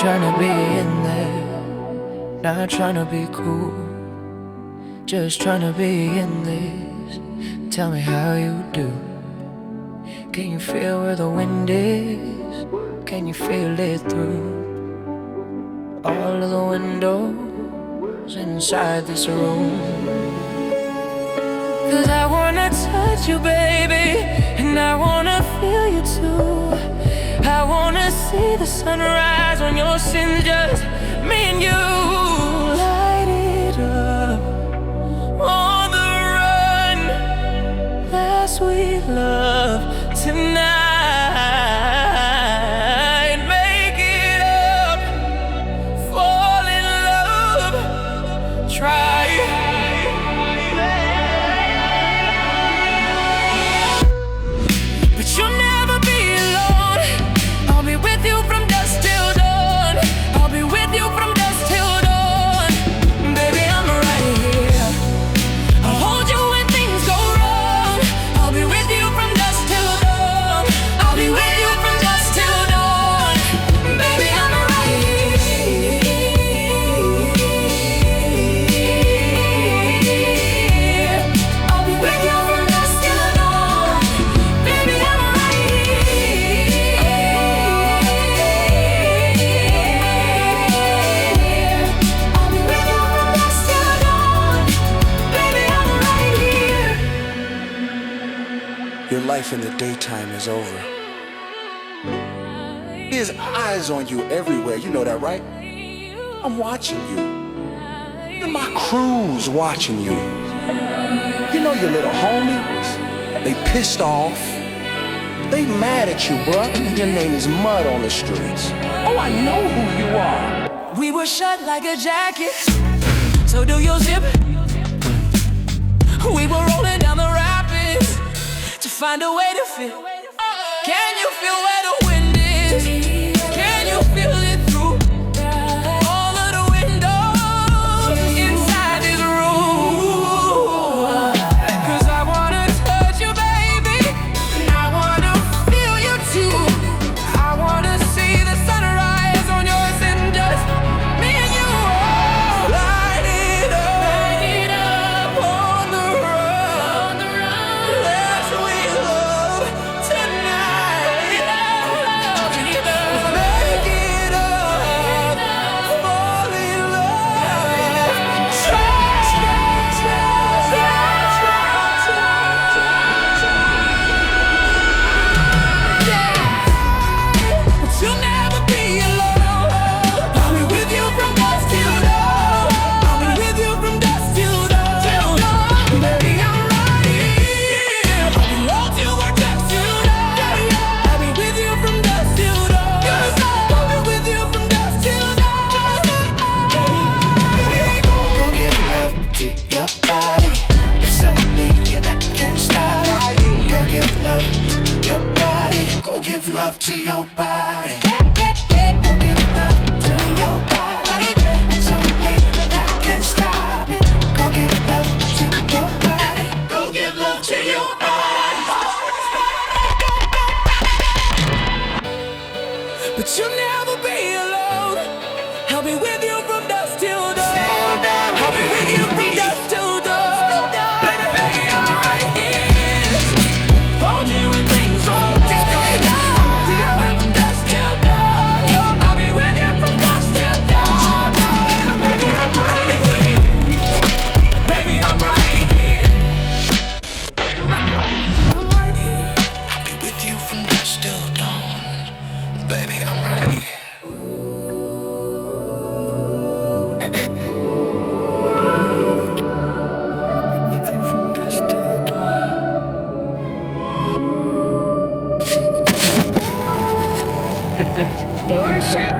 trying to be in there, not trying to be cool, just trying to be in this. Tell me how you do. Can you feel where the wind is? Can you feel it through all of the windows inside this room? 'Cause I wanna touch you, baby, and I wanna feel you too. I wanna see the sunrise on your sins, just me and you. Light it up on the run, that sweet love tonight. Make it up, fall in love, try. But you'll never be alone. I'll be with you from dusk till dawn. I'll be with you from dusk till dawn. Baby, I'm right here. I'll hold you when things go wrong. I'll be with you from dusk till dawn. I'll be with you from dusk till dawn. Baby, I'm right here. I'll be with you from dusk till dawn. Baby, I'm right here. I'll be with you from dusk till dawn. Baby, I'm right here. Your life in the daytime is over. There's eyes on you everywhere, you know that, right? I'm watching you. And my crew's watching you. You know your little homies, they pissed off. They mad at you, bruh. Your name is mud on the streets. Oh, I know who you are. We were shut like a jacket, so do your zip. We were rolling down the rapids to find a way to fit. Can you feel where the wind is? Can you feel it through all of the windows inside this room? 'Cause I wanna touch you, baby, and I wanna feel you too. I wanna see the sunrise on yours and just me and you. Light it up on the run, that sweet love tonight. Make it up, fall in love. But you'll never be alone. I'll be with you from dusk till dawn. I'll be with you from dusk till dawn. Baby, I'm right here. I'll be hold you or dusk till dawn. I'll be with you from dusk till dawn. I'll be with you from dusk till dawn. Go give love to your body. It's something that can't stop. Go give love to your body. Go give love to your body. Go give love to your body. It's something that can't stop it. Go give love to your body. Go give love to your body. But you'll never be alone. I'll be with you from dusk till dawn. I'll be with you from dusk till dawn. Baby, I'm right here. Hold you when things go wrong. I'll be from dusk till dawn. I'll be with you from dusk till dawn. Baby, I'm right here. Baby, I'm right here. I'm right here. I'll be with you from dusk till dawn. Baby, I'm right here. Doors shut.